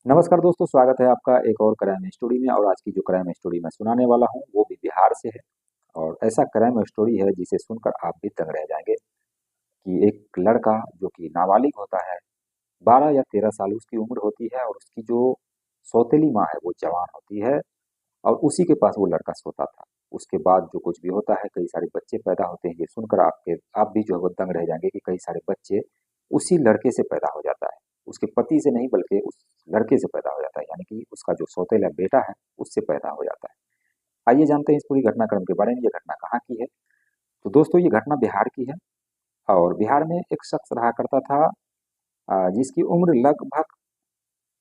नमस्कार दोस्तों, स्वागत है आपका एक और क्राइम स्टोरी में। और आज की जो क्राइम स्टोरी मैं सुनाने वाला हूँ वो भी बिहार से है। और ऐसा क्राइम स्टोरी है जिसे सुनकर आप भी दंग रह जाएंगे कि एक लड़का जो कि नाबालिग होता है, 12 या 13 साल उसकी उम्र होती है, और उसकी जो सौतेली माँ है वो जवान होती है, और उसी के पास वो लड़का सोता था। उसके बाद जो कुछ भी होता है, कई सारे बच्चे पैदा होते हैं। ये सुनकर आप भी जो है वो दंग रह जाएंगे कि कई सारे बच्चे उसी लड़के से पैदा हो जाता है। उसके पति से नहीं बल्कि उस लड़के से पैदा हो जाता है, यानी कि उसका जो सौतेला बेटा है उससे पैदा हो जाता है। आइए जानते हैं इस पूरी घटनाक्रम के बारे में। ये घटना कहाँ की है? तो दोस्तों, ये घटना बिहार की है। और बिहार में एक शख्स रहा करता था, जिसकी उम्र लगभग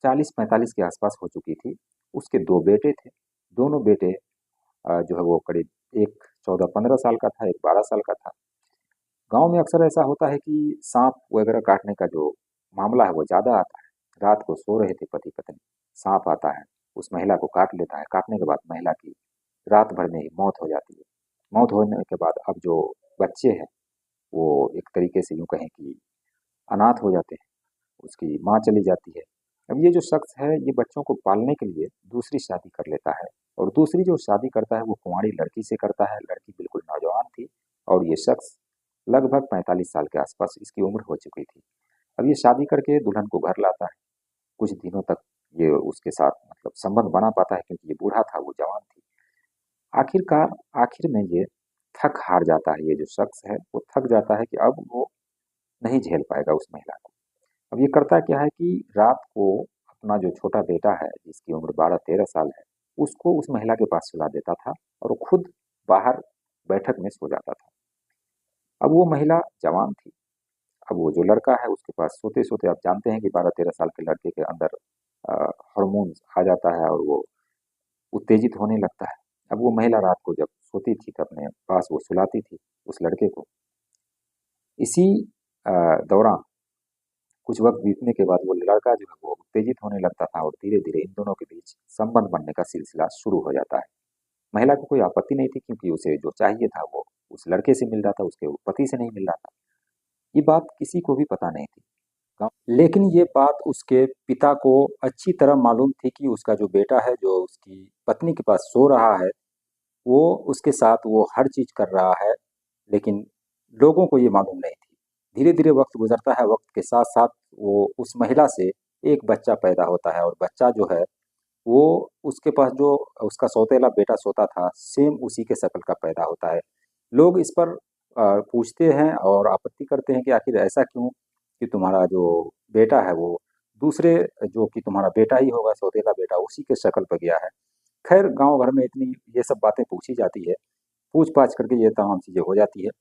40-45 के आसपास हो चुकी थी। उसके दो बेटे थे। दोनों बेटे जो है वो करीब एक 14-15 साल का था, एक 12 साल का था। गांव में अक्सर ऐसा होता है कि सांप वगैरह काटने का जो मामला है वो ज्यादा आता है। रात को सो रहे थे पति पत्नी, सांप आता है, उस महिला को काट लेता है। काटने के बाद महिला की रात भर में ही मौत हो जाती है। मौत होने के बाद अब जो बच्चे हैं वो एक तरीके से यूं कहें कि अनाथ हो जाते हैं। उसकी माँ चली जाती है। अब ये जो शख्स है ये बच्चों को पालने के लिए दूसरी शादी कर लेता है। और दूसरी जो शादी करता है वो कुंवारी लड़की से करता है। लड़की बिल्कुल नौजवान थी, और ये शख्स लगभग 45 साल के आसपास इसकी उम्र हो चुकी थी। अब ये शादी करके दुल्हन को घर लाता है। कुछ दिनों तक ये उसके साथ मतलब संबंध बना पाता है, क्योंकि ये बूढ़ा था, वो जवान थी। आखिरकार आखिर में ये थक हार जाता है। ये जो शख्स है वो थक जाता है कि अब वो नहीं झेल पाएगा उस महिला को। अब ये करता क्या है कि रात को अपना जो छोटा बेटा है जिसकी उम्र 12-13 साल है, उसको उस महिला के पास सुला देता था, और वो खुद बाहर बैठक में सो जाता था। अब वो महिला जवान थी। अब वो जो लड़का है उसके पास सोते सोते, आप जानते हैं कि 12-13 साल के लड़के के अंदर हार्मोन आ जाता है और वो उत्तेजित होने लगता है। अब वो महिला रात को जब सोती थी तो अपने पास वो सुलाती थी उस लड़के को। इसी अ, दौरान कुछ वक्त बीतने के बाद वो लड़का जो है वो उत्तेजित होने लगता था, और धीरे धीरे इन दोनों के बीच संबंध बनने का सिलसिला शुरू हो जाता है। महिला को कोई आपत्ति नहीं थी, क्योंकि उसे जो चाहिए था वो उस लड़के से मिल रहा था, उसके पति से नहीं मिल रहा था। ये बात किसी को भी पता नहीं थी। लेकिन ये बात उसके पिता को अच्छी तरह मालूम थी कि उसका जो बेटा है जो उसकी पत्नी के पास सो रहा है, वो उसके साथ वो हर चीज कर रहा है। लेकिन लोगों को ये मालूम नहीं थी। धीरे धीरे वक्त गुजरता है, वक्त के साथ साथ वो उस महिला से एक बच्चा पैदा होता है, और बच्चा जो है वो उसके पास जो उसका सौतेला बेटा सोता था सेम उसी के शक्ल का पैदा होता है। लोग इस पर पूछते हैं और आपत्ति करते हैं कि आखिर ऐसा क्यों कि तुम्हारा जो बेटा है वो दूसरे, जो कि तुम्हारा बेटा ही होगा, सौतेला बेटा उसी के शक्ल पर गया है। खैर गांव भर में इतनी ये सब बातें पूछी जाती है, पूछ पाछ करके ये तमाम चीजें हो जाती है।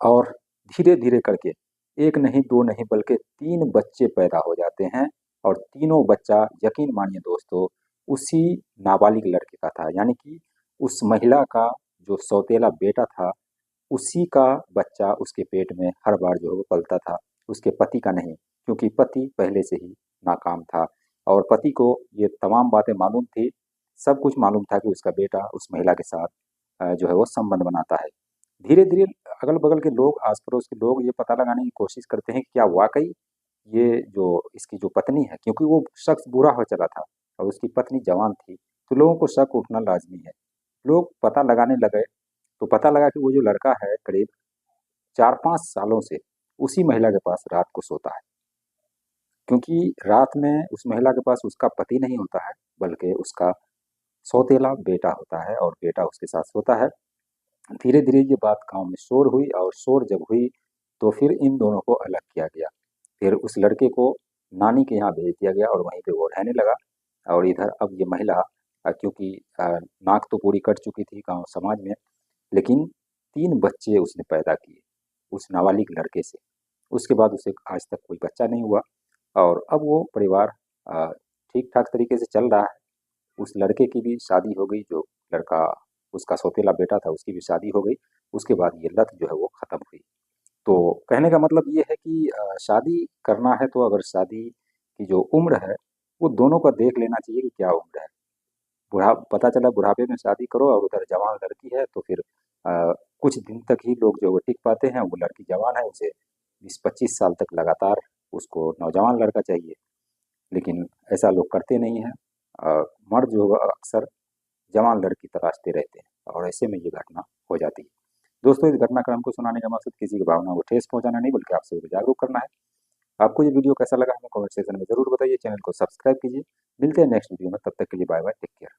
और धीरे धीरे करके एक नहीं दो नहीं बल्कि तीन बच्चे पैदा हो जाते हैं। और तीनों बच्चा, यकीन मानिए दोस्तों, उसी नाबालिग लड़के का था। यानी कि उस महिला का जो सौतेला बेटा था उसी का बच्चा उसके पेट में हर बार जो है वो पलता था, उसके पति का नहीं। क्योंकि पति पहले से ही नाकाम था, और पति को ये तमाम बातें मालूम थी। सब कुछ मालूम था कि उसका बेटा उस महिला के साथ जो है वो संबंध बनाता है। धीरे धीरे अगल बगल के लोग, आस पड़ोस के लोग ये पता लगाने की कोशिश करते हैं कि क्या वाकई ये जो इसकी जो पत्नी है, क्योंकि वो शख्स बुरा हो चला था और उसकी पत्नी जवान थी, तो लोगों को शक उठना लाजमी है। लोग पता लगाने लगे, तो पता लगा कि वो जो लड़का है करीब 4-5 सालों से उसी महिला के पास रात को सोता है। क्योंकि रात में उस महिला के पास उसका पति नहीं होता है, बल्कि उसका सौतेला बेटा होता है, और बेटा उसके साथ सोता है। धीरे धीरे ये बात गांव में शोर हुई, और शोर जब हुई तो फिर इन दोनों को अलग किया गया। फिर उस लड़के को नानी के यहाँ भेज दिया गया और वहीं पे वो रहने लगा। और इधर अब ये महिला क्योंकि नाक तो पूरी कट चुकी थी गांव समाज में, लेकिन 3 बच्चे उसने पैदा किए उस नाबालिग लड़के से। उसके बाद उसे आज तक कोई बच्चा नहीं हुआ, और अब वो परिवार ठीक ठाक तरीके से चल रहा है। उस लड़के की भी शादी हो गई, जो लड़का उसका सौतेला बेटा था उसकी भी शादी हो गई। उसके बाद ये लत जो है वो खत्म हुई। तो कहने का मतलब ये है कि शादी करना है तो अगर शादी की जो उम्र है वो दोनों का देख लेना चाहिए कि क्या उम्र है। बुढ़ा पता चला बुढ़ापे में शादी करो और उधर जवान लड़की है, तो फिर कुछ दिन तक ही लोग जो वो टिक पाते हैं। वो लड़की जवान है, उसे 20-25 साल तक लगातार उसको नौजवान लड़का चाहिए। लेकिन ऐसा लोग करते नहीं हैं। मर्द जो है अक्सर जवान लड़की तलाशते रहते हैं और ऐसे में ये घटना हो जाती है। दोस्तों, इस घटनाक्रम को सुनाने का मकसद किसी की भावना को ठेस पहुंचाना नहीं, बल्कि आपसे जागरूक करना है। आपको ये वीडियो कैसा लगा हमें कमेंट सेक्शन में जरूर बताइए। चैनल को सब्सक्राइब कीजिए। मिलते हैं नेक्स्ट वीडियो में, तब तक के लिए बाय बाय, टेक केयर।